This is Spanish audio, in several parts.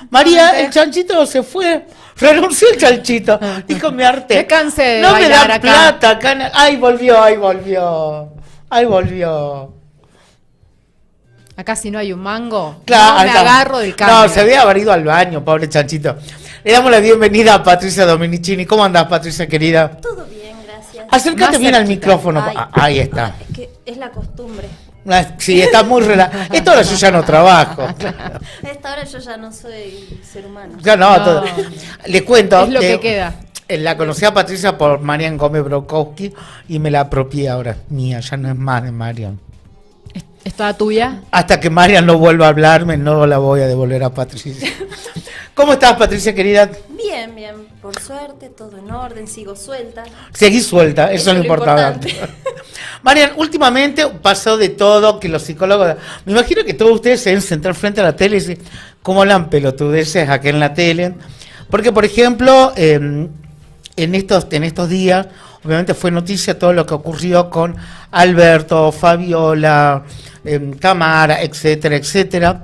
María, el chanchito se fue, renunció el chanchito, dijo mi arte. Me cansé de no me bailar dan acá. plata acá. Ay, volvió. Acá si no hay un mango, Claro, no me agarro del cambio. No, se había ido al baño, pobre chanchito. Le damos la bienvenida a Patricia Dominicini. ¿Cómo andás, Patricia, querida? Todo bien, gracias. Acércate Más bien al cerquita. micrófono. Ay, Ahí está. Es que es la costumbre. Sí, está muy relajada. Esta hora yo ya no trabajo. A esta hora yo ya no soy ser humano. Ya no, No. todo. Le cuento. Es lo que queda. La conocí a Patricia por Marian Gómez Brokowski y me la apropié ahora. Mía, ya no es más de Marian. ¿Es toda tuya? Hasta que Marian no vuelva a hablarme, no la voy a devolver a Patricia. ¿Cómo estás, Patricia, querida? Bien, por suerte, todo en orden, sigo suelta. Seguí suelta, eso es lo importante. importante. Marian, últimamente pasó de todo, que los psicólogos, me imagino que todos ustedes se deben sentar frente a la tele y decir, ¿cómo hablan pelotudeces aquí en la tele? Porque, por ejemplo, en estos días, obviamente fue noticia todo lo que ocurrió con Alberto, Fabiola, Tamara, etcétera, etcétera,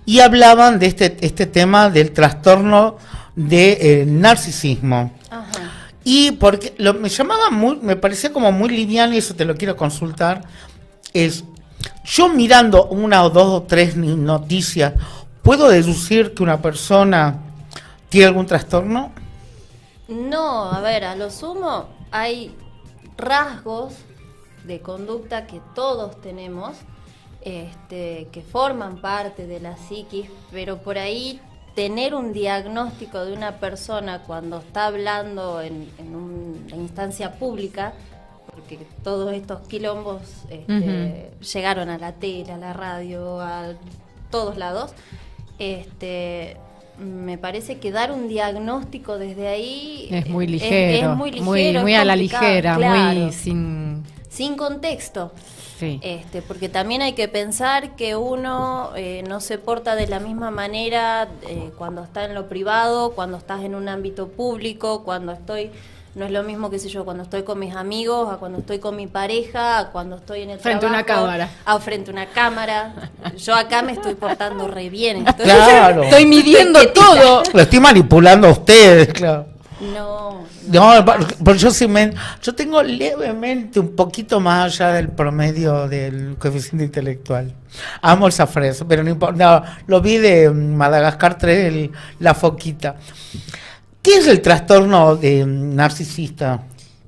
y hablaban de este tema del trastorno de narcisismo. Ajá. Y porque me llamaba me parecía como muy liviano, y eso te lo quiero consultar, es, yo mirando una o dos o tres noticias, ¿puedo deducir que una persona tiene algún trastorno? No, a ver, a lo sumo hay rasgos de conducta que todos tenemos, que forman parte de la psiquis, pero por ahí tener un diagnóstico de una persona cuando está hablando en una instancia pública, porque todos estos quilombos llegaron a la tele, a la radio, a todos lados, me parece que dar un diagnóstico desde ahí Es muy ligero, es muy ligero, muy es a la complicado, ligera, claro, muy sin contexto. sí. Porque también hay que pensar que uno no se porta de la misma manera cuando está en lo privado, cuando estás en un ámbito público, no es lo mismo, qué sé yo, cuando estoy con mis amigos, a cuando estoy con mi pareja, a cuando estoy en el Frente a una trabajo, cámara. Frente a una cámara. Yo acá me estoy portando re bien. Claro. Estoy midiendo todo. Lo estoy manipulando a ustedes, claro. No. Porque yo tengo levemente un poquito más allá del promedio del coeficiente intelectual. Amo esa fresa, pero no importa. No, lo vi de Madagascar 3, la foquita. ¿Qué es el trastorno de narcisista?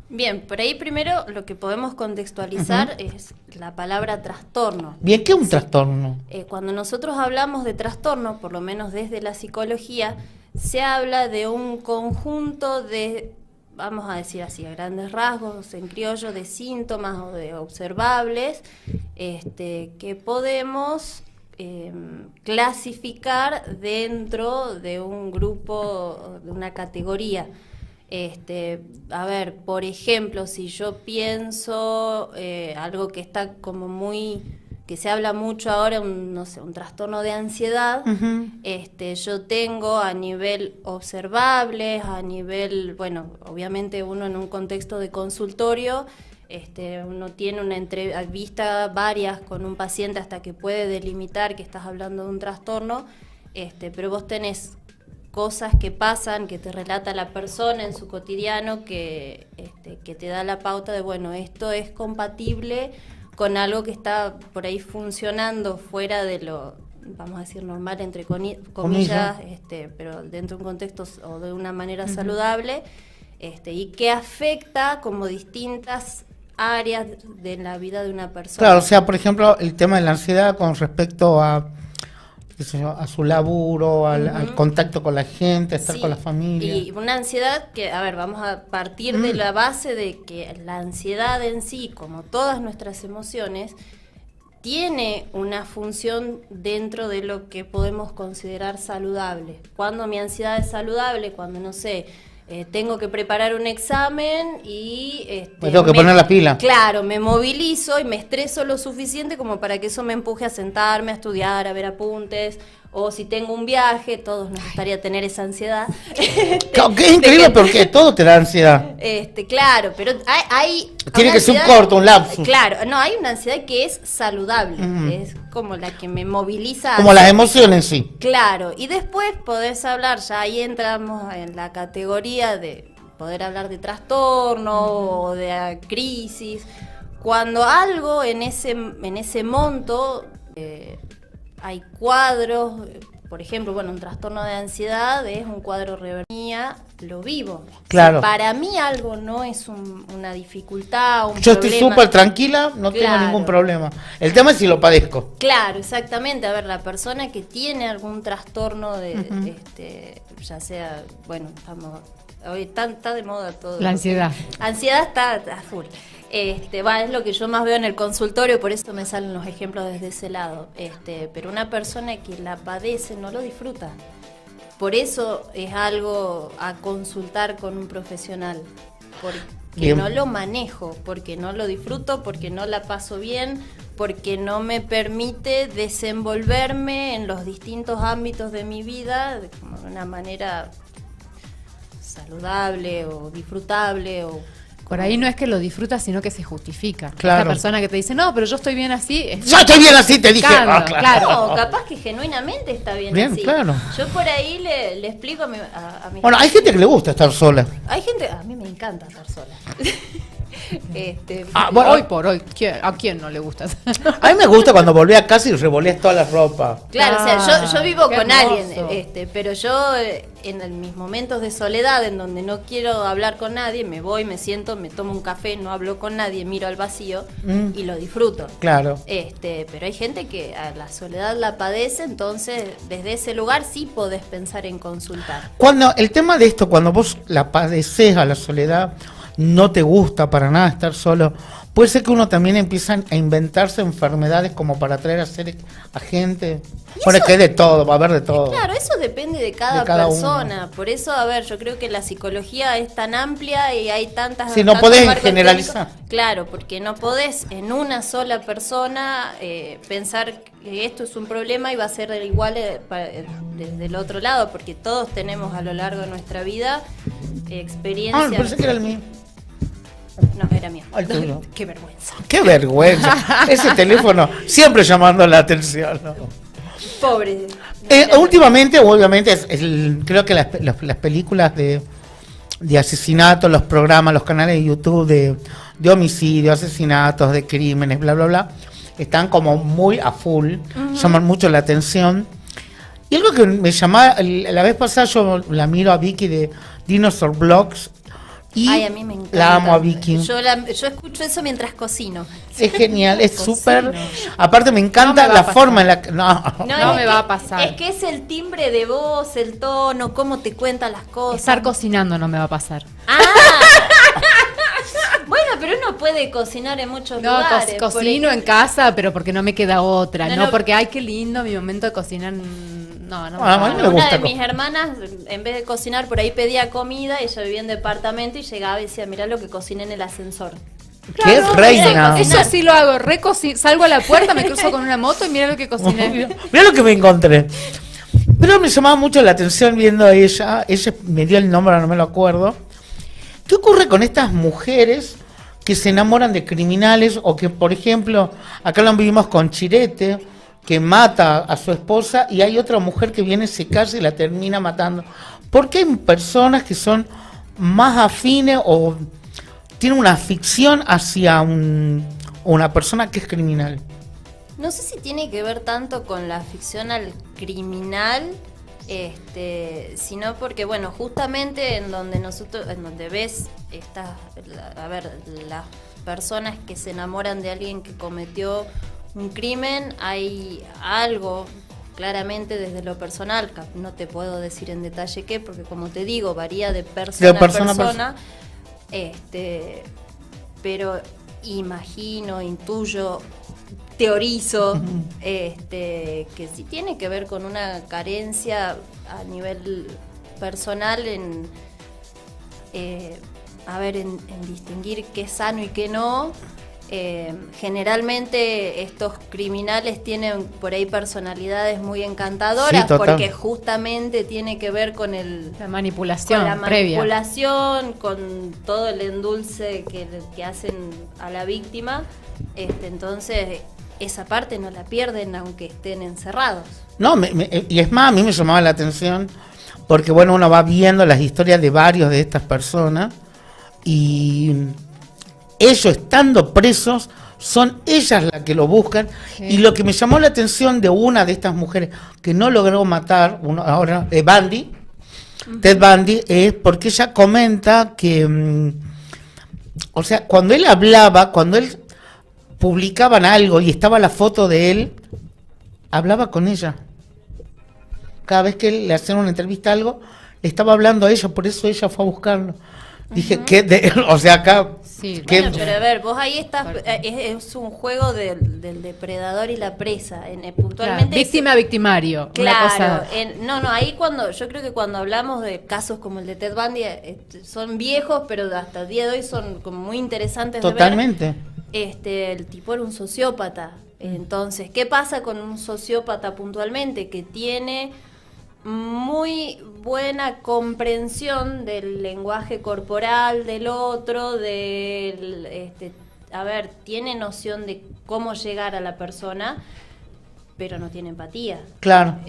Bien, por ahí primero lo que podemos contextualizar es la palabra trastorno. Bien, ¿qué es un trastorno? Cuando nosotros hablamos de trastorno, por lo menos desde la psicología, se habla de un conjunto de, vamos a decir así, a grandes rasgos, en criollo, de síntomas o de observables, que podemos clasificar dentro de un grupo, de una categoría. A ver, por ejemplo, si yo pienso algo que está como que se habla mucho ahora, un trastorno de ansiedad, yo tengo a nivel observable, a nivel, bueno, obviamente uno en un contexto de consultorio, uno tiene una entrevista varias con un paciente hasta que puede delimitar que estás hablando de un trastorno, pero vos tenés cosas que pasan, que te relata la persona en su cotidiano, que te da la pauta de, bueno, esto es compatible con algo que está por ahí funcionando fuera de lo, vamos a decir, normal, entre comillas, pero dentro de un contexto o de una manera saludable, y que afecta como distintas áreas de la vida de una persona. Claro, o sea, por ejemplo, el tema de la ansiedad con respecto a su laburo, al contacto con la gente, a estar con la familia. Y una ansiedad que, a ver, vamos a partir de la base de que la ansiedad en sí, como todas nuestras emociones, tiene una función dentro de lo que podemos considerar saludable. Cuando mi ansiedad es saludable, cuando, no sé, tengo que preparar un examen y me tengo que poner la pila. Claro, me movilizo y me estreso lo suficiente como para que eso me empuje a sentarme, a estudiar, a ver apuntes. O si tengo un viaje, todos nos gustaría tener esa ansiedad. Que es increíble porque todo te da ansiedad. Claro, pero hay Tiene una que ser un ansiedad- corto, un lapsus. Claro, no, hay una ansiedad que es saludable, es como la que me moviliza. Como las emociones, sí. Claro, y después podés hablar, ya ahí entramos en la categoría de poder hablar de trastorno o de crisis. Cuando algo en ese monto, hay cuadros, por ejemplo, bueno, un trastorno de ansiedad es un cuadro revermía, lo vivo. Claro. Si para mí algo no es una dificultad, un Yo problema. estoy súper tranquila, no tengo Claro. ningún problema. El tema es si lo padezco. Claro, exactamente. A ver, la persona que tiene algún trastorno de, ya sea, bueno, hoy está de moda todo. La ansiedad. Ansiedad está a full. Es lo que yo más veo en el consultorio, por eso me salen los ejemplos desde ese lado. Pero una persona que la padece no lo disfruta. Por eso es algo a consultar con un profesional. Porque Bien. no lo manejo, porque no lo disfruto, porque no la paso bien, porque no me permite desenvolverme en los distintos ámbitos de mi vida de una manera saludable o disfrutable o Por ahí no es que lo disfrutas, sino que se justifica. Claro. Esa persona que te dice, no, pero yo estoy bien así. Yo estoy bien así, te dije. Claro, claro. no, capaz que genuinamente está bien, Bien, así. claro. Yo por ahí le explico a mi Bueno, hay gente que le gusta estar sola. Hay gente, a mí me encanta estar sola. Bueno, Hoy por hoy, ¿a quién no le gusta? A mí me gusta cuando volví a casa y revolías toda la ropa. Claro, o sea, yo vivo qué con hermoso. alguien, pero yo mis momentos de soledad en donde no quiero hablar con nadie, me voy, me siento, me tomo un café, no hablo con nadie, miro al vacío y lo disfruto. Claro. Pero hay gente que a la soledad la padece, entonces desde ese lugar sí podés pensar en consultar. Cuando el tema de esto, cuando vos la padeces a la soledad, no te gusta para nada estar solo, puede ser que uno también empieza a inventarse enfermedades como para atraer a gente. Bueno, que hay de todo, va a haber de todo. Claro, eso depende de cada De cada persona. Por eso, a ver, yo creo que la psicología es tan amplia y hay tantas... Sí, no tantos podés marcos generalizar. teóricos. Claro, porque no podés en una sola persona pensar que esto es un problema y va a ser igual desde el otro lado, porque todos tenemos a lo largo de nuestra vida experiencias... Me parece que era el mío. No, era mío. Ay, tuyo. Qué vergüenza. ¡Qué vergüenza! Ese teléfono siempre llamando la atención, ¿no? Pobre. Últimamente, obviamente, creo que las películas de asesinatos, los programas, los canales de YouTube de homicidios, asesinatos, de crímenes, bla, bla, bla, están como muy a full, llaman mucho la atención. Y algo que me llamaba, la vez pasada yo la miro a Vicky de Dinosaur Blogs, y Ay, a mí me encanta. la amo a Vicky. Yo escucho eso mientras cocino. Es genial, es Cocino. súper. Aparte me encanta No me va la a pasar. forma en la que. No. No es me que- va a pasar. Es que es el timbre de voz, el tono, cómo te cuenta las cosas. Estar cocinando no me va a pasar. Ah. Bueno, pero uno puede cocinar en muchos No, lugares. por cocino en ejemplo. casa, pero porque no me queda otra. No, No, no. porque, ay, qué lindo mi momento de cocinar. No, no. Ah, a mí me Una gusta de mis hermanas, en vez de cocinar, por ahí pedía comida, ella vivía en departamento y llegaba y decía, mirá lo que cociné en el ascensor. ¡Qué reina! Eso sí lo hago. Salgo a la puerta, me cruzo con una moto y mira lo que cociné. Mira lo que me encontré. Pero me llamaba mucho la atención viendo a ella me dio el nombre, no me lo acuerdo. ¿Qué ocurre con estas mujeres que se enamoran de criminales o que, por ejemplo, acá lo vivimos con Chirete, que mata a su esposa y hay otra mujer que viene, se casa y la termina matando? ¿Por qué hay personas que son más afines o tienen una ficción hacia una persona que es criminal? No sé si tiene que ver tanto con la ficción al criminal, sino porque, bueno, justamente en donde ves las personas que se enamoran de alguien que cometió un crimen, hay algo claramente desde lo personal, no te puedo decir en detalle qué, porque como te digo, varía de persona a persona, pero imagino, intuyo, teorizo, que sí tiene que ver con una carencia a nivel personal en distinguir qué es sano y qué no, Generalmente estos criminales tienen por ahí personalidades muy encantadoras, Sí, total. porque justamente tiene que ver con La manipulación con la previa. manipulación, con todo el endulce que hacen a la víctima. Entonces, esa parte no la pierden aunque estén encerrados. No, y es más, a mí me llamaba la atención porque, bueno, uno va viendo las historias de varios de estas personas y ellos estando presos son ellas las que lo buscan. Sí. Y lo que me llamó la atención de una de estas mujeres que no logró matar, ahora Bundy, Ted Bundy, es porque ella comenta que, o sea, cuando él hablaba, cuando él publicaban algo y estaba la foto de él, hablaba con ella. Cada vez que él le hacían una entrevista a algo, le estaba hablando a ella, por eso ella fue a buscarlo. Dije, o sea, acá... Sí, ¿qué? Bueno, pero a ver, vos ahí estás, es un juego del depredador y la presa. Puntualmente claro, víctima, victimario. Claro, Una cosa... ahí yo creo que cuando hablamos de casos como el de Ted Bundy, son viejos, pero hasta el día de hoy son como muy interesantes Totalmente. de ver. El tipo era un sociópata. Entonces, ¿qué pasa con un sociópata puntualmente? Que tiene muy buena comprensión del lenguaje corporal del otro, tiene noción de cómo llegar a la persona, pero no tiene empatía. Claro.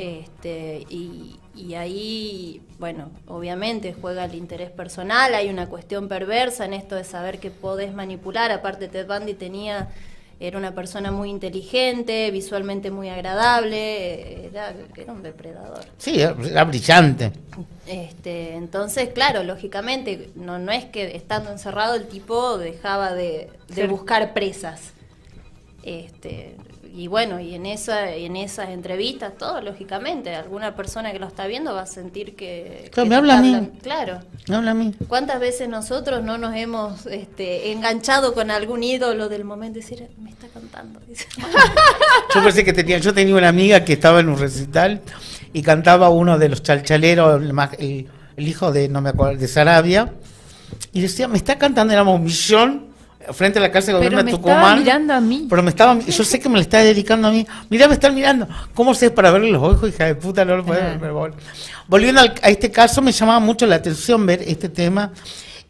Y ahí, bueno, obviamente juega el interés personal, hay una cuestión perversa en esto de saber que podés manipular. Aparte, Ted Bundy era una persona muy inteligente, visualmente muy agradable, era un depredador. Sí, era brillante. Entonces, claro, lógicamente, no es que estando encerrado el tipo dejaba de buscar presas. Y bueno, y en esas entrevistas, todo, lógicamente, alguna persona que lo está viendo va a sentir que... Claro, me habla a mí. Claro. Me habla a mí. ¿Cuántas veces nosotros no nos hemos enganchado con algún ídolo del momento y decir, me está cantando? Yo pensé que yo tenía una amiga que estaba en un recital y cantaba uno de los chalchaleros, el hijo de, no me acuerdo, de Sarabia, y decía, me está cantando, éramos un millón frente a la casa de gobierno de Tucumán. Estaba mirando a mí. Pero yo sé que me lo está dedicando a mí. Mirá, me están mirando. ¿Cómo sé para verle los ojos, hija de puta? No lo puedo ver. Volviendo a este caso, me llamaba mucho la atención ver este tema.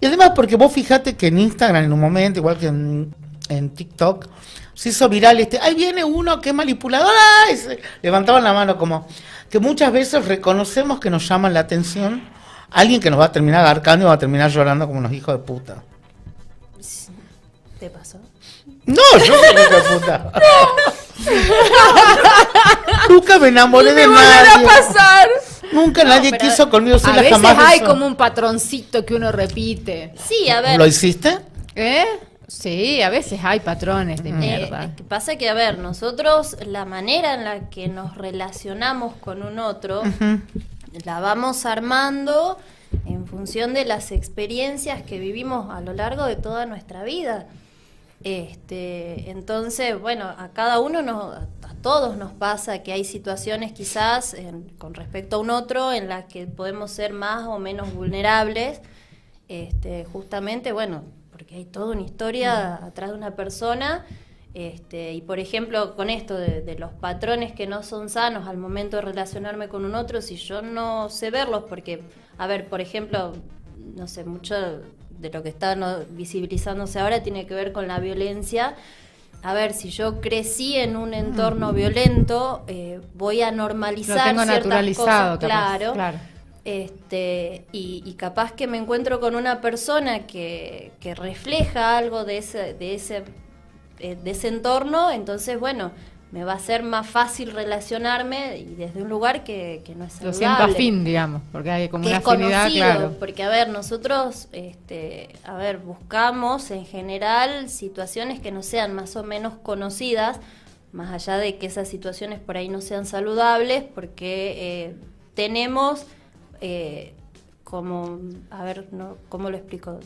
Y además porque vos fijate que en Instagram en un momento, igual que en TikTok, se hizo viral ahí viene uno que es manipulador. ¡Ay! Levantaban la mano como que muchas veces reconocemos que nos llaman la atención alguien que nos va a terminar agarcando y va a terminar llorando como unos hijos de puta. ¿Te pasó? No, yo soy hijo de puta. Nunca me enamoré de nadie. a pasar! Nunca nadie pero quiso conmigo. Soy A la veces jamás hay eso. como un patroncito que uno repite. Sí, a ver. ¿Lo hiciste? ¿Eh? Sí, a veces hay patrones de mierda. Que pasa que, a ver, nosotros la manera en la que nos relacionamos con un otro, la vamos armando en función de las experiencias que vivimos a lo largo de toda nuestra vida. Entonces, bueno, a cada uno, a todos nos pasa que hay situaciones quizás con respecto a un otro en las que podemos ser más o menos vulnerables, justamente, bueno, porque hay toda una historia atrás de una persona, y por ejemplo, con esto de los patrones que no son sanos al momento de relacionarme con un otro, si yo no sé verlos, porque, a ver, por ejemplo, no sé, mucho de lo que está visibilizándose ahora tiene que ver con la violencia. A ver, si yo crecí en un entorno violento, voy a normalizar Lo tengo ciertas naturalizado, cosas, capaz, claro. Y capaz que me encuentro con una persona que refleja algo de ese entorno, entonces, bueno, me va a ser más fácil relacionarme y desde un lugar que no es saludable. Lo siento afín, digamos, porque hay como Que una es afinidad, conocido, claro. porque a ver, nosotros buscamos en general situaciones que no sean más o menos conocidas, más allá de que esas situaciones por ahí no sean saludables, porque tenemos como, a ver, no, ¿cómo lo explico?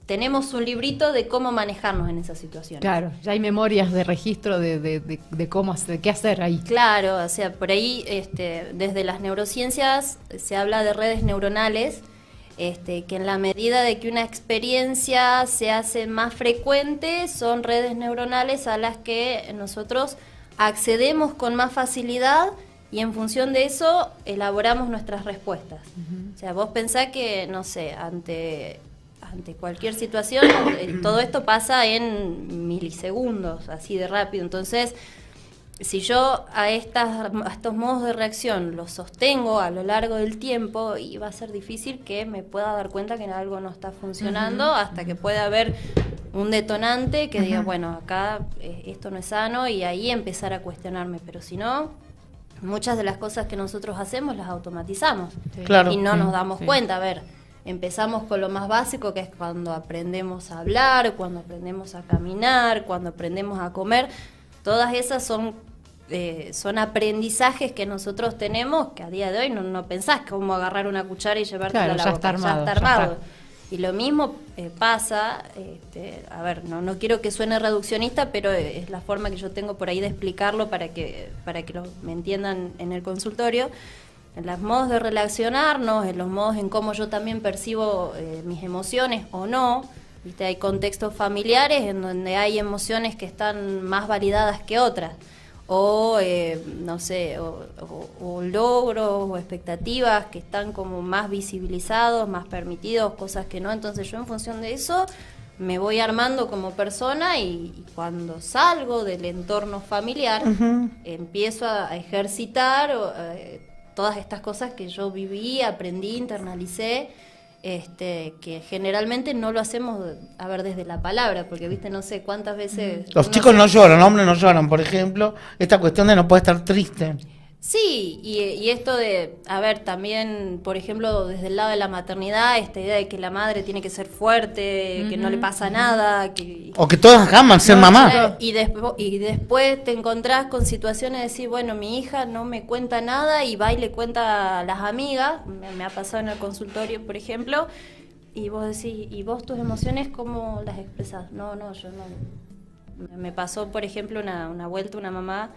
Tenemos un librito de cómo manejarnos en esas situaciones. Claro, ya hay memorias de registro de cómo hacer, qué hacer ahí. Claro, o sea, por ahí desde las neurociencias se habla de redes neuronales, que en la medida de que una experiencia se hace más frecuente, son redes neuronales a las que nosotros accedemos con más facilidad y en función de eso elaboramos nuestras respuestas. O sea, vos pensás que, no sé, ante cualquier situación, todo esto pasa en milisegundos, así de rápido. Entonces, si yo a estos modos de reacción los sostengo a lo largo del tiempo, y va a ser difícil que me pueda dar cuenta que algo no está funcionando hasta que pueda haber un detonante que diga, bueno, acá esto no es sano, y ahí empezar a cuestionarme. Pero si no, muchas de las cosas que nosotros hacemos las automatizamos, Claro. y no nos damos cuenta. A ver, empezamos con lo más básico, que es cuando aprendemos a hablar, cuando aprendemos a caminar, cuando aprendemos a comer. Todas esas son aprendizajes que nosotros tenemos, que a día de hoy no pensás cómo agarrar una cuchara y llevártela a la boca. Está armado, ya está armado. Y lo mismo pasa, a ver, no quiero que suene reduccionista, pero es la forma que yo tengo por ahí de explicarlo para que me entiendan en el consultorio. En los modos de relacionarnos, en los modos en cómo yo también percibo mis emociones o no. ¿Viste? Hay contextos familiares en donde hay emociones que están más validadas que otras, o no sé, o logros o expectativas que están como más visibilizados, más permitidos, cosas que no. Entonces yo en función de eso me voy armando como persona, y cuando salgo del entorno familiar empiezo a ejercitar todas estas cosas que yo viví, aprendí, internalicé. Que generalmente no lo hacemos, a ver, desde la palabra, porque, viste, no sé cuántas veces... Los chicos no lloran, hombres no lloran, por ejemplo, esta cuestión de no poder estar triste. Sí, y esto de, a ver, también, por ejemplo, desde el lado de la maternidad, esta idea de que la madre tiene que ser fuerte, que no le pasa nada, que... O que todas aman ser mamá. Y después te encontrás con situaciones de decir, bueno, mi hija no me cuenta nada y va y le cuenta a las amigas. Me ha pasado en el consultorio, por ejemplo, y vos decís, ¿y vos tus emociones cómo las expresás? No, yo no. Me pasó, por ejemplo, una vuelta una mamá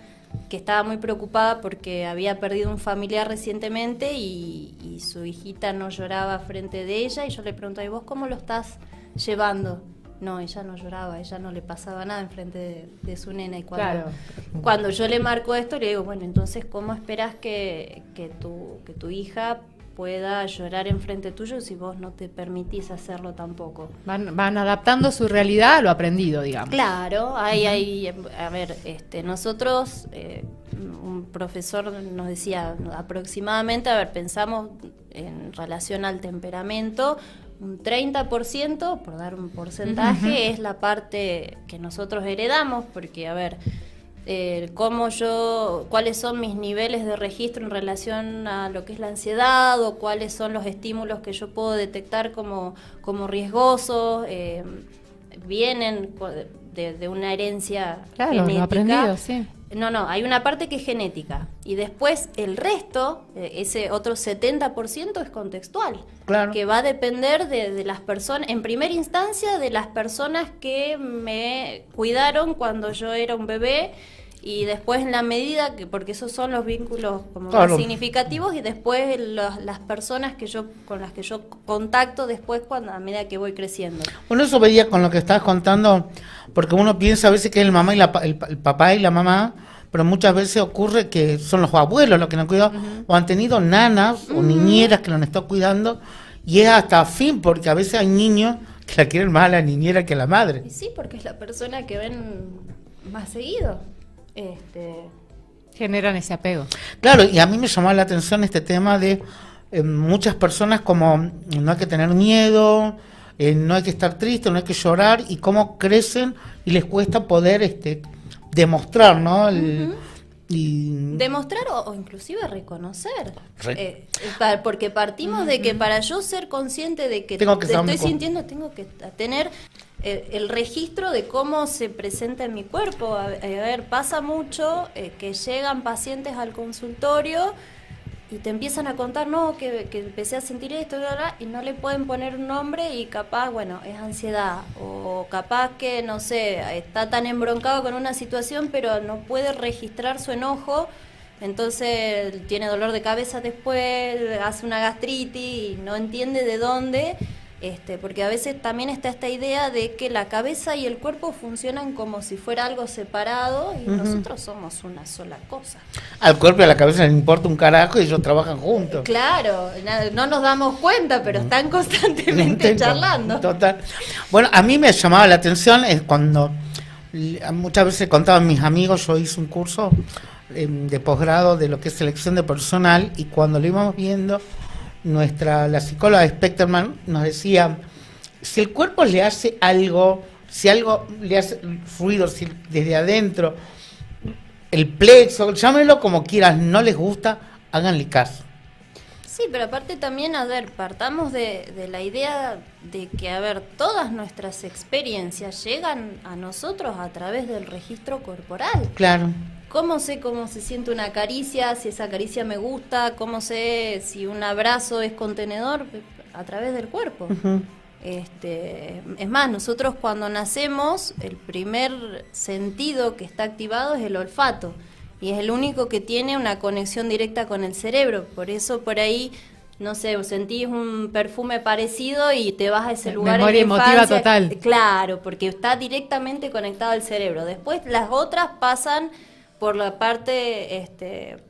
que estaba muy preocupada porque había perdido un familiar recientemente, y su hijita no lloraba frente de ella, y yo le preguntaba, ¿y vos cómo lo estás llevando? No, ella no lloraba, ella no le pasaba nada enfrente de su nena. Y cuando yo le marco esto, le digo, bueno, entonces, ¿cómo esperás que tu hija pueda llorar enfrente tuyo si vos no te permitís hacerlo tampoco? Van adaptando su realidad a lo aprendido, digamos. Claro, a ver, nosotros, un profesor nos decía aproximadamente, a ver, pensamos en relación al temperamento, un 30%, por dar un porcentaje, es la parte que nosotros heredamos, porque, a ver, cuáles son mis niveles de registro en relación a lo que es la ansiedad, o cuáles son los estímulos que yo puedo detectar como riesgosos, vienen de una herencia genética. Lo aprendido, sí. No, hay una parte que es genética, y después el resto, ese otro 70% es contextual, Claro. que va a depender de las personas, en primera instancia de las personas que me cuidaron cuando yo era un bebé, y después en la medida que, porque esos son los vínculos como Claro. más significativos, y después las personas con las que yo contacto después a medida que voy creciendo. Bueno, eso veía con lo que estabas contando, porque uno piensa a veces que es el mamá y el papá y la mamá, pero muchas veces ocurre que son los abuelos los que nos cuidan, o han tenido nanas o niñeras que los han estado cuidando, y es hasta fin, porque a veces hay niños que la quieren más a la niñera que a la madre. Y sí, porque es la persona que ven más seguido. Generan ese apego. Claro, y a mí me llamó la atención este tema de muchas personas como no hay que tener miedo, no hay que estar triste, no hay que llorar, y cómo crecen y les cuesta poder demostrar, ¿no? Demostrar o inclusive reconocer. Porque partimos de que para yo ser consciente de que Tengo que te saber estoy sintiendo, tengo que tener el registro de cómo se presenta en mi cuerpo. A ver, pasa mucho que llegan pacientes al consultorio y te empiezan a contar, no, que empecé a sentir esto, y no le pueden poner un nombre, y capaz, bueno, es ansiedad, o capaz que, no sé, está tan embroncado con una situación, pero no puede registrar su enojo Entonces tiene dolor de cabeza después, hace una gastritis y no entiende de dónde, porque a veces también está esta idea de que la cabeza y el cuerpo funcionan como si fuera algo separado y nosotros somos una sola cosa. Al cuerpo y a la cabeza les importa un carajo y ellos trabajan juntos. Claro, no nos damos cuenta, pero están constantemente charlando. Total. Bueno, a mí me llamaba la atención es cuando muchas veces contaban mis amigos, yo hice un curso de posgrado de lo que es selección de personal y cuando lo íbamos viendo, la psicóloga Specterman nos decía, si el cuerpo le hace algo, si algo le hace ruido si desde adentro, el plexo, llámenlo como quieras, no les gusta, háganle caso. Sí, pero aparte también, a ver, partamos de la idea de que, a ver, todas nuestras experiencias llegan a nosotros a través del registro corporal. Claro. ¿Cómo sé cómo se siente una caricia, si esa caricia me gusta? ¿Cómo sé si un abrazo es contenedor? A través del cuerpo. Uh-huh. Es más, nosotros cuando nacemos, el primer sentido que está activado es el olfato. Y es el único que tiene una conexión directa con el cerebro. Por eso por ahí, no sé, sentís un perfume parecido y te vas a ese lugar memoria en la emotiva infancia. total. Claro, porque está directamente conectado al cerebro. Después las otras pasan por la parte,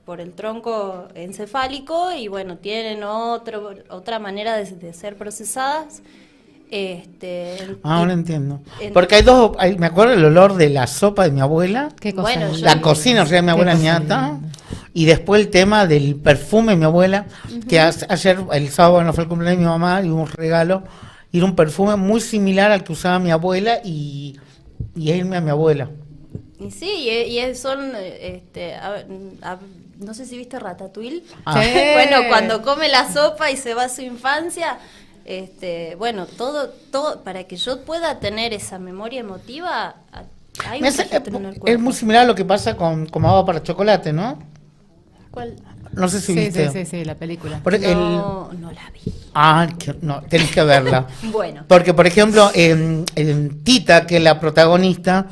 por el tronco encefálico y bueno, tienen otra manera de ser procesadas. Ahora entiendo. Porque me acuerdo el olor de la sopa de mi abuela. ¿Qué cosa? Bueno, La cocina, o sea, mi abuela ñata. Y después el tema del perfume de mi abuela, que ayer, el sábado, no fue el cumpleaños de mi mamá, y hubo un regalo, y era un perfume muy similar al que usaba mi abuela y irme a mi abuela. Y sí, son, no sé si viste Ratatouille. Ah. Sí. Bueno, cuando come la sopa y se va a su infancia, bueno, todo, para que yo pueda tener esa memoria emotiva, hay un registro en el cuerpo. Es muy similar a lo que pasa con agua para chocolate, ¿no? ¿Cuál? No sé si viste. Sí, la película. No la vi. No, tenés que verla. Bueno. Porque, por ejemplo, Tita, que es la protagonista,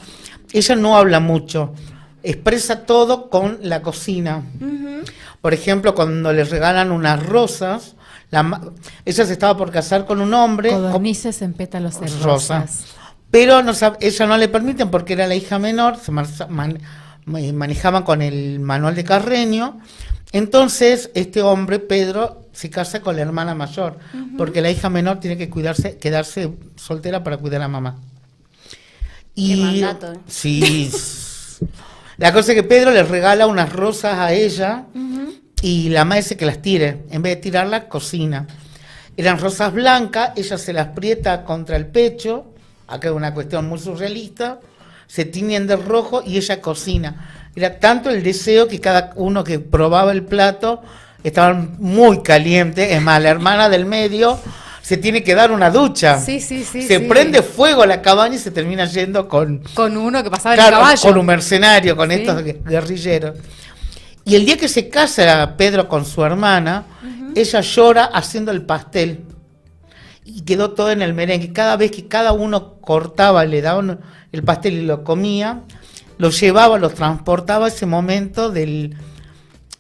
ella no habla mucho, expresa todo con la cocina. Uh-huh. Por ejemplo, cuando le regalan unas rosas, ella se estaba por casar con un hombre. Codornices en pétalos de rosas. Pero ella no le permiten porque era la hija menor, manejaban con el manual de Carreño. Entonces, este hombre, Pedro, se casa con la hermana mayor, porque la hija menor tiene que quedarse soltera para cuidar a mamá. Qué mandato. Sí. La cosa es que Pedro le regala unas rosas a ella y la mamá dice que las tire. En vez de tirarlas, cocina. Eran rosas blancas, ella se las aprieta contra el pecho. Acá es una cuestión muy surrealista. Se tiñen de rojo y ella cocina. Era tanto el deseo que cada uno que probaba el plato estaban muy calientes. Es más, la hermana del medio se tiene que dar una ducha. Sí. Se prende fuego a la cabaña y se termina yendo con uno que pasaba en claro, el caballo. con un mercenario, con Sí. estos guerrilleros. Y el día que se casa Pedro con su hermana, ella llora haciendo el pastel. Y quedó todo en el merengue. Cada vez que cada uno cortaba, le daban el pastel y lo comía, lo llevaba, lo transportaba a ese momento de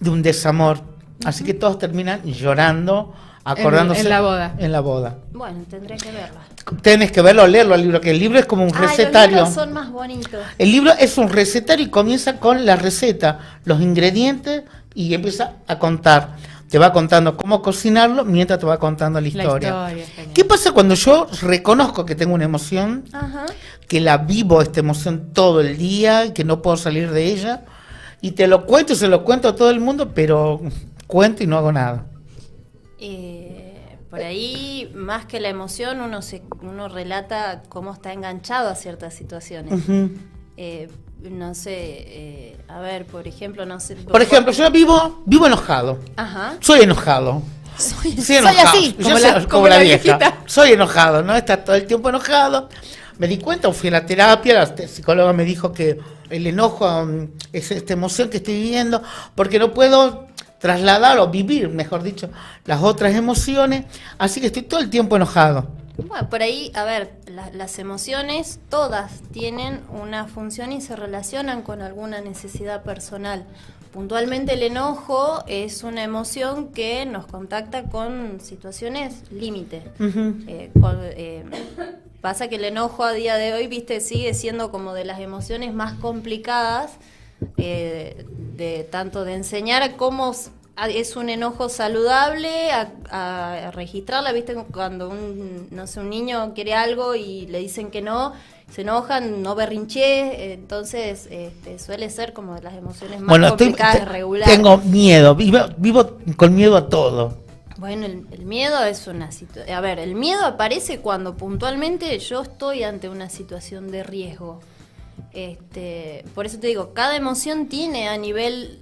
un desamor. Así que todos terminan llorando, acordándose. En la boda. En la boda. Bueno, tendré que verla. Tenés que verlo, leerlo al libro, que el libro es como un recetario. Los libros son más bonitos. El libro es un recetario y comienza con la receta, los ingredientes y empieza a contar. Te va contando cómo cocinarlo mientras te va contando la historia. Genial. ¿Qué pasa cuando yo reconozco que tengo una emoción, Ajá. que la vivo esta emoción todo el día y que no puedo salir de ella? Y te lo cuento y se lo cuento a todo el mundo, pero cuento y no hago nada. Por ahí, más que la emoción, uno relata cómo está enganchado a ciertas situaciones. Ujú. No sé, a ver, por ejemplo, no sé. Por ejemplo, yo vivo enojado. Ajá. Soy enojado. Soy enojado. así, Yo como soy la- como la vieja. viejita. Soy enojado, ¿no? Está todo el tiempo enojado. Me di cuenta, fui a la terapia, la psicóloga me dijo que el enojo es esta emoción que estoy viviendo, porque no puedo trasladar o vivir, mejor dicho, las otras emociones, así que estoy todo el tiempo enojado. Bueno, por ahí, a ver, las emociones todas tienen una función y se relacionan con alguna necesidad personal. puntualmente el enojo es una emoción que nos contacta con situaciones límite. Pasa que el enojo a día de hoy, viste, sigue siendo como de las emociones más complicadas, de tanto de enseñar cómo es un enojo saludable, a registrarla, viste, cuando un niño quiere algo y le dicen que no, se enojan, no berrinché, entonces suele ser como de las emociones más complicadas de regular. Tengo miedo, vivo con miedo a todo. Bueno, el miedo es una situación. A ver, el miedo aparece cuando puntualmente yo estoy ante una situación de riesgo. Por eso te digo, cada emoción tiene a nivel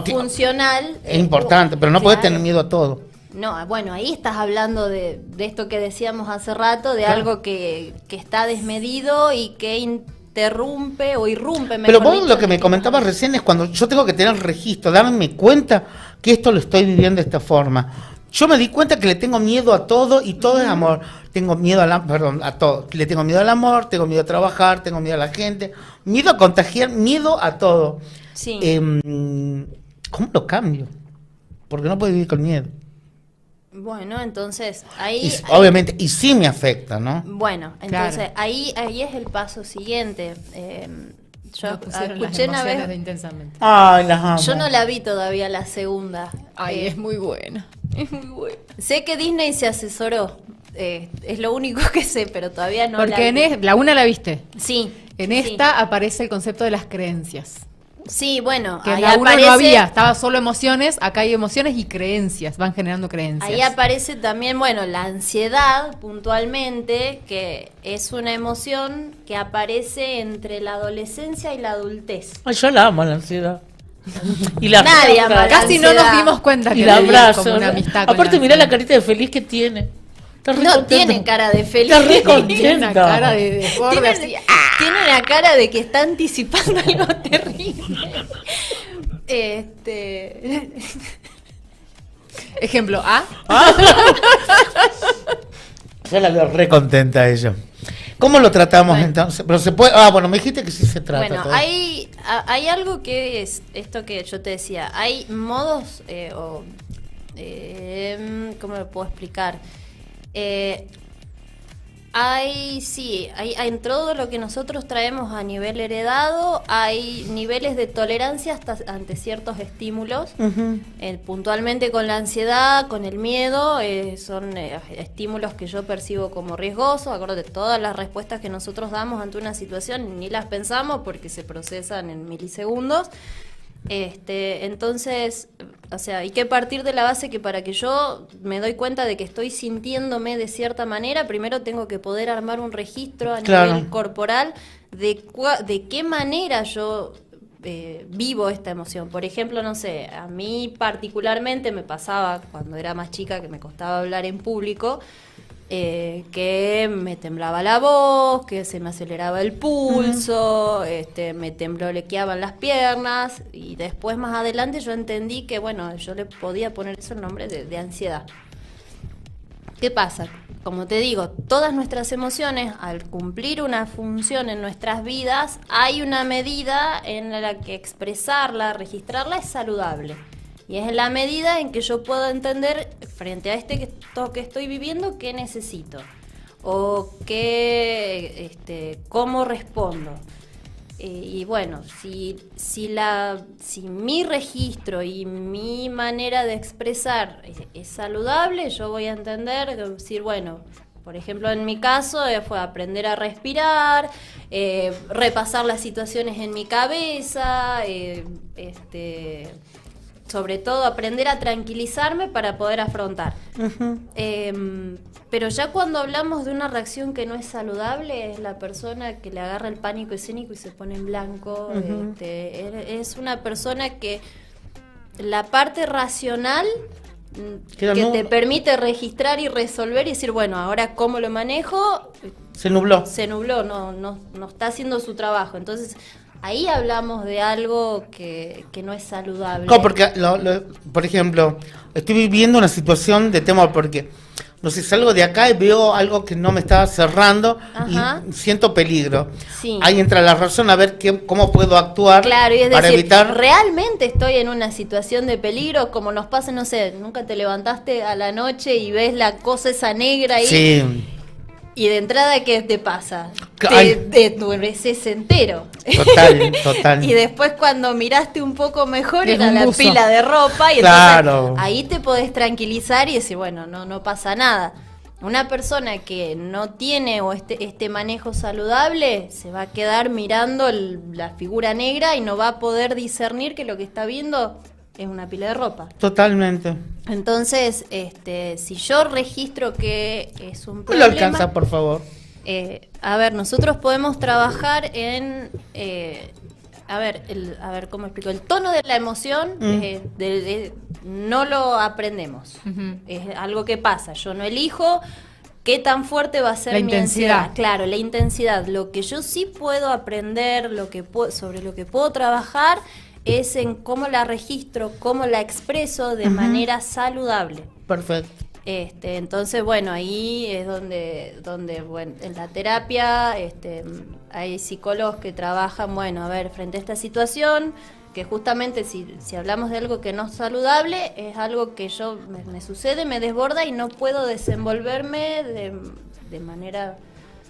funcional. Es importante, pero no puedes tener miedo a todo. No, bueno, ahí estás hablando de esto que decíamos hace rato, de algo que está desmedido y que interrumpe o irrumpe. Pero vos lo que me comentabas recién es cuando yo tengo que tener registro, darme cuenta que esto lo estoy viviendo de esta forma. Yo me di cuenta que le tengo miedo a todo y todo es amor. Tengo miedo a todo. Le tengo miedo al amor, tengo miedo a trabajar, tengo miedo a la gente, miedo a contagiar, miedo a todo. Sí. ¿Cómo lo cambio? Porque no puedo vivir con miedo. Bueno, entonces ahí... Obviamente, y sí me afecta, ¿no? Bueno, entonces Claro. ahí es el paso siguiente. Yo Nos pusieron las escuché una emociones de vez... Intensamente. Ay, las amo. Yo no la vi todavía la segunda. Ay, es muy buena. Es muy buena. Sé que Disney se asesoró. Es lo único que sé, pero todavía no Porque la vi. la una la viste. Sí. En sí. esta aparece el concepto de las creencias. Sí, bueno, Que en ahí la uno aparece... no había, estaba solo emociones, acá hay emociones y creencias, van generando creencias. Ahí aparece también, bueno, la ansiedad puntualmente, que es una emoción que aparece entre la adolescencia y la adultez. Ay, yo la amo, la ansiedad. Y la Nadie ama la Casi no nos ansiedad. dimos cuenta y que la había abrazo. como una amistad con Aparte, la mirá la ansiedad. carita de feliz que tiene. Está re No contenta. tiene cara de feliz. Está re Tiene contenta. una cara de borde Tiene, así. tiene una cara de que está anticipando algo terrible. Ejemplo A. Ya la veo re contenta a ella. ¿Cómo lo tratamos Bueno. entonces? Pero se puede. Bueno, me dijiste que sí se trata. Bueno, todo. hay algo que es esto que yo te decía. Hay modos, ¿cómo lo puedo explicar? Hay en todo lo que nosotros traemos a nivel heredado, hay niveles de tolerancia ante ciertos estímulos. Ujú. Puntualmente con la ansiedad, con el miedo, son estímulos que yo percibo como riesgosos. Acuérdate, todas las respuestas que nosotros damos ante una situación ni las pensamos porque se procesan en milisegundos. Entonces, o sea, hay que partir de la base que para que yo me doy cuenta de que estoy sintiéndome de cierta manera, primero tengo que poder armar un registro a Claro. nivel corporal de qué manera yo vivo esta emoción. Por ejemplo, no sé, a mí particularmente me pasaba cuando era más chica que me costaba hablar en público, que me temblaba la voz, que se me aceleraba el pulso, me tembloqueaban las piernas, y después más adelante yo entendí que, bueno, yo le podía poner eso el nombre de ansiedad. ¿Qué pasa? Como te digo, todas nuestras emociones, al cumplir una función en nuestras vidas, hay una medida en la que expresarla, registrarla es saludable. Y es en la medida en que yo puedo entender, frente a esto que estoy viviendo, qué necesito. O cómo respondo. Y bueno, si mi registro y mi manera de expresar es saludable, yo voy a entender, decir, bueno, por ejemplo, en mi caso fue aprender a respirar, repasar las situaciones en mi cabeza, sobre todo aprender a tranquilizarme para poder afrontar. Ujú. Pero ya cuando hablamos de una reacción que no es saludable, es la persona que le agarra el pánico escénico y se pone en blanco. Ujú. Es una persona que la parte racional Queda que nu- te permite registrar y resolver y decir, bueno, ahora cómo lo manejo, Se nubló. se nubló, no está haciendo su trabajo. Entonces, ahí hablamos de algo que no es saludable. No, porque, por ejemplo, estoy viviendo una situación de temor porque no sé, salgo de acá y veo algo que no me está cerrando Ajá. y siento peligro. Sí. Ahí entra la razón a ver cómo puedo actuar Claro, y es para decir, evitar... realmente estoy en una situación de peligro, como nos pasa, no sé, nunca te levantaste a la noche y ves la cosa esa negra ahí, Sí, y de entrada, ¿qué te pasa? Ay. Te endureces entero. total. Y después cuando miraste un poco mejor Es era un la buzo. pila de ropa y Claro. entonces ahí te podés tranquilizar y decir, bueno, no pasa nada. Una persona que no tiene o este manejo saludable se va a quedar mirando la figura negra y no va a poder discernir que lo que está viendo es una pila de ropa. Totalmente. Entonces, si yo registro que es un ¿No lo problema, alcanza, por favor? a ver, nosotros podemos trabajar en, ¿cómo explico? El tono de la emoción no lo aprendemos. Ujú. Es algo que pasa. Yo no elijo qué tan fuerte va a ser La mi intensidad. ansiedad. Claro, la intensidad. Lo que yo sí puedo aprender, sobre lo que puedo trabajar, es en cómo la registro, cómo la expreso de manera saludable. Perfecto. Entonces, bueno, ahí es donde bueno, en la terapia hay psicólogos que trabajan, bueno, a ver, frente a esta situación, que justamente si hablamos de algo que no es saludable, es algo que me sucede, me desborda y no puedo desenvolverme de manera...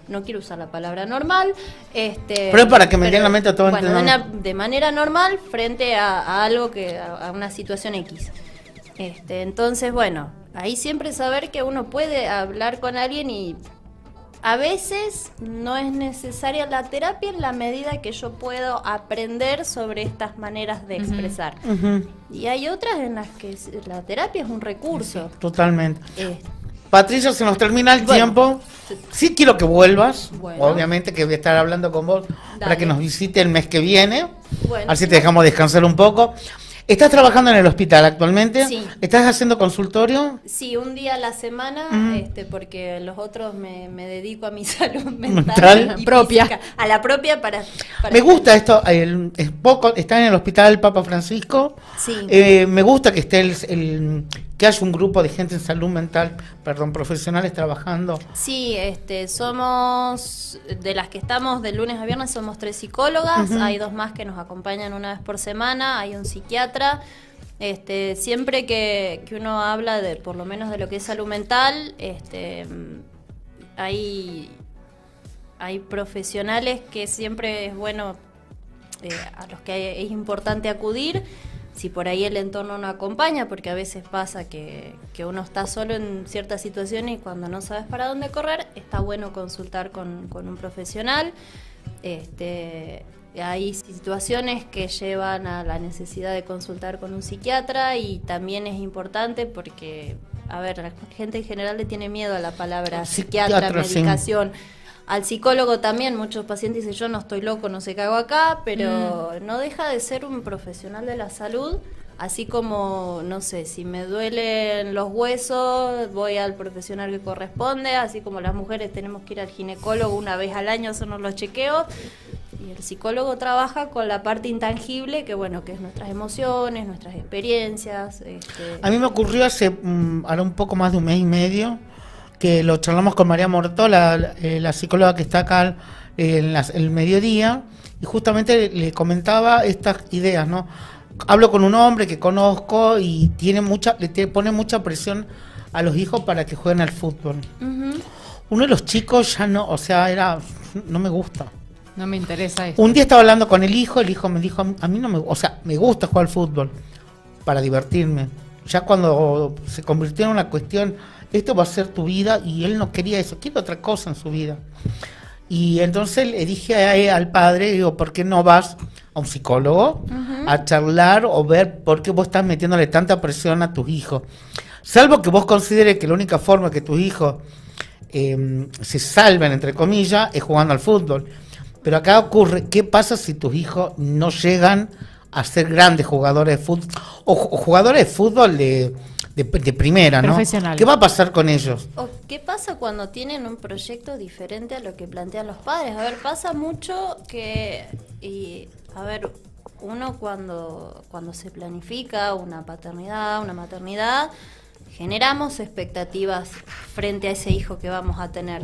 No quiero usar la palabra normal. Pero es para que medianamente todos bueno, entendamos. de manera normal frente a algo a una situación X. Entonces, bueno, ahí siempre saber que uno puede hablar con alguien y a veces no es necesaria la terapia en la medida que yo puedo aprender sobre estas maneras de expresar. Ujú. Y hay otras en las que la terapia es un recurso. Totalmente. Eh, Patricia, se nos termina el Bueno. tiempo. Sí quiero que vuelvas. Bueno. Obviamente que voy a estar hablando con vos para que nos visite el mes que viene. Bueno, Así te dejamos descansar un poco. ¿Estás trabajando en el hospital actualmente? Sí. ¿Estás haciendo consultorio? Sí, un día a la semana, porque los otros me dedico a mi salud Mental. mental y Propia. física, a la propia para Me gusta esto, es poco, está en el hospital Papa Francisco. Sí. Me gusta que esté que haya un grupo de gente en salud mental, profesionales trabajando. Sí, somos, de las que estamos de lunes a viernes, somos 3 psicólogas, hay 2 más que nos acompañan una vez por semana, hay un psiquiatra. Siempre que uno habla por lo menos de lo que es salud mental, hay profesionales que siempre es bueno, a los que es importante acudir. Si por ahí el entorno no acompaña, porque a veces pasa que uno está solo en ciertas situaciones y cuando no sabes para dónde correr, está bueno consultar con un profesional. Hay situaciones que llevan a la necesidad de consultar con un psiquiatra y también es importante porque, a ver, la gente en general le tiene miedo a la palabra psiquiatra, sí. medicación. Al psicólogo también, muchos pacientes dicen, yo no estoy loco, no sé qué hago acá, pero no deja de ser un profesional de la salud, así como, no sé, si me duelen los huesos, voy al profesional que corresponde, así como las mujeres tenemos que ir al ginecólogo una vez al año a hacernos los chequeos, y el psicólogo trabaja con la parte intangible, que bueno, que es nuestras emociones, nuestras experiencias. A mí me ocurrió hace ahora un poco más de un mes y medio, que lo charlamos con María Mortó, la psicóloga que está acá el mediodía, y justamente le comentaba estas ideas, ¿no? Hablo con un hombre que conozco y le pone mucha presión a los hijos para que jueguen al fútbol. Ujú. Uno de los chicos ya no, o sea, no me gusta. No me interesa esto. Un día estaba hablando con el hijo me dijo, a mí no me, o sea, me gusta jugar al fútbol para divertirme. Ya cuando se convirtió en una cuestión, esto va a ser tu vida, y él no quería eso, quiere otra cosa en su vida. Y entonces le dije al padre, digo, ¿por qué no vas a un psicólogo a charlar o ver por qué vos estás metiéndole tanta presión a tus hijos? Salvo que vos consideres que la única forma que tus hijos se salven, entre comillas, es jugando al fútbol. Pero acá ocurre, ¿qué pasa si tus hijos no llegan a ser grandes jugadores de fútbol o jugadores de fútbol de primera, ¿no? Profesionales. ¿Qué va a pasar con ellos? ¿O qué pasa cuando tienen un proyecto diferente a lo que plantean los padres? A ver, pasa mucho que, uno cuando se planifica una paternidad, una maternidad, generamos expectativas frente a ese hijo que vamos a tener.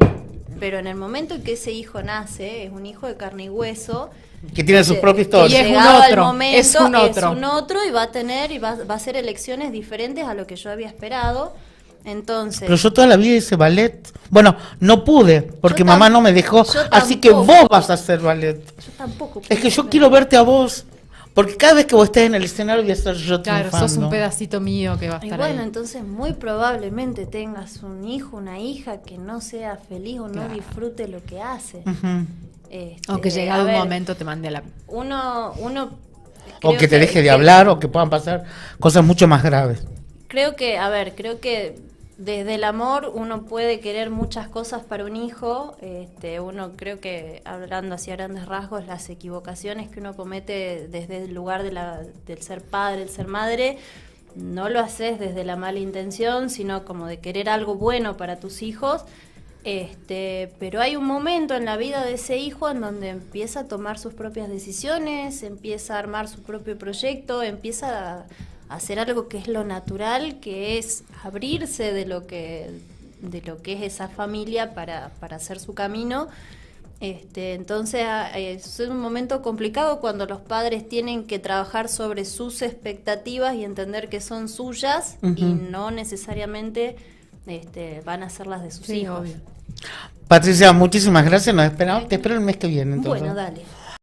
Pero en el momento en que ese hijo nace, es un hijo de carne y hueso, Que tiene su propia Y historia. es un llegado otro, al momento, es un otro. y va a tener y va a hacer elecciones diferentes a lo que yo había esperado. Entonces, Pero yo toda la vida hice ballet. Bueno, no pude, porque Yo mamá tam- no me dejó. yo Así que tampoco. vos vas a hacer ballet. yo tampoco. Es que yo pude. quiero verte a vos. Porque cada vez que vos estés en el escenario voy a estar yo Claro, sos triunfando. un pedacito mío que va a Y estar bueno, ahí. entonces muy probablemente tengas un hijo, una hija que no sea feliz o no Claro. disfrute lo que hace. Ujú. O que a llegado un ver, momento te mande a la... Uno O creo que te deje de hablar, o que puedan pasar cosas mucho más graves. Creo que desde el amor uno puede querer muchas cosas para un hijo. Uno creo que, hablando así a grandes rasgos, las equivocaciones que uno comete desde el lugar del ser padre, el ser madre, no lo haces desde la mala intención, sino como de querer algo bueno para tus hijos. Pero hay un momento en la vida de ese hijo en donde empieza a tomar sus propias decisiones, empieza a armar su propio proyecto, empieza a hacer algo que es lo natural, que es abrirse de lo que es esa familia para hacer su camino. Entonces es un momento complicado cuando los padres tienen que trabajar sobre sus expectativas y entender que son suyas y no necesariamente van a ser las de sus Sí, hijos. obvio. Patricia, muchísimas gracias. Nos esperamos. Te espero el mes que viene. Entonces. Bueno, dale.